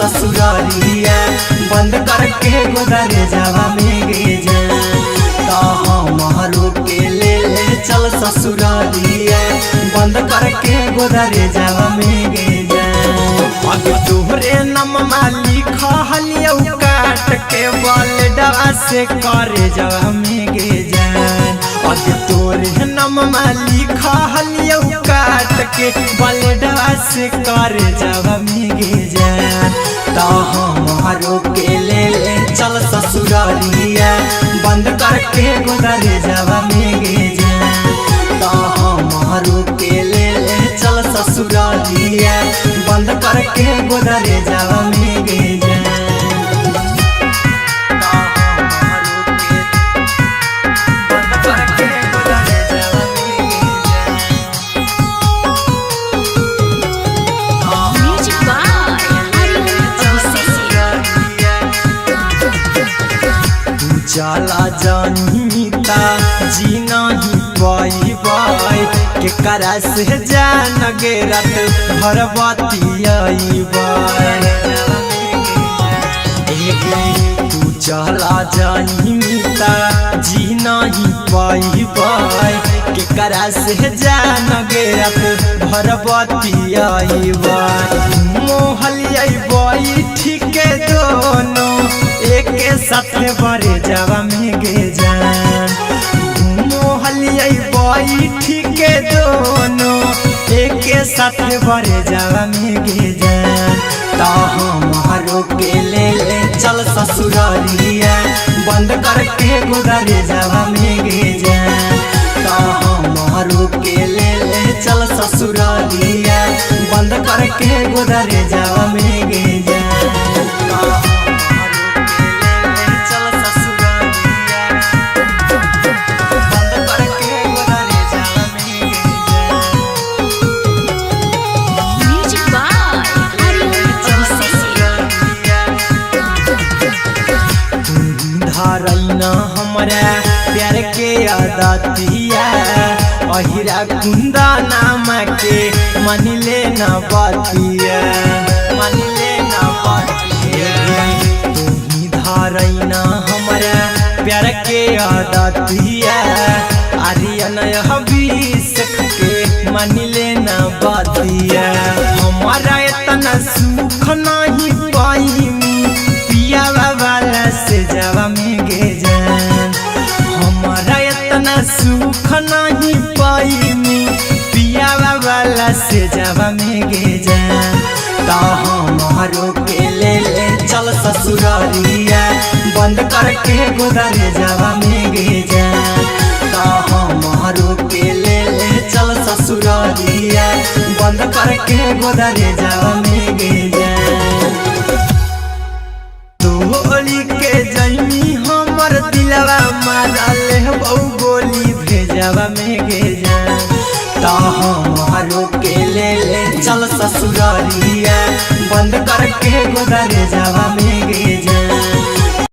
ससुरारिया बंद करके गोदरे जावा में गे जान। तो हमारो के ले चल ससुरारिया बंद करके गोदरे जावा में गे जान। अब तोहरे नममा लिखलियो काट के बलडवा से करे जावा में गे जान। अब तोरे नममा लिखलियो काट के बलडवा से करे जावा में गे जान। तो हमारो के ले चल ससुरारिया बंद करके गोदरे जावा में गे जान। तो हमारो के ले चल ससुरारिया बंद करके गोदरे जावा में गे जान। जाला जानीता जी नहीं पाई के करा से जान गे रात भर बतियाई तू चला जानीता जी नहीं पाई के करा से जान गे रात भर बतियाई मोहलिया ठीक दोनों एक साथ बड़े जावा में गे जान। मोहलिया ठीक दोनों एक साथ बड़े जावा में गे जान। तो हमारो के ले चल ससुरारिया बंद करके गोदरे जावा में गे जान। तो हमारो के ले चल ससुरारिया बंद करके गोदरे जावा में गे जान। हमारा प्यार के आदतिया अहिरा कुंदा नाम के मन लेना बातिया तुम्ही धारैना हमारा प्यार के आदतिया आर्यन हबीस के मन लेना बातिया। हमारा इतना सुख नहीं पाई पिया वाला से जावा में गे जान। हमारा इतना सुख नहीं पाई पिया वाला से जावा में गे जान। तो हमारो के ले चल ससुरारिया बंद करके गोदरे जावा में गे जान। तो हमारो के ले चल ससुरारिया बंद करके गोदरे जावा में गे जान। होली के जैनी हमर दिलवा मारले बहु गोली भेजवा में गे जान। तो हमारो के ले चल ससुरारिया बंद करके गोदरे जावा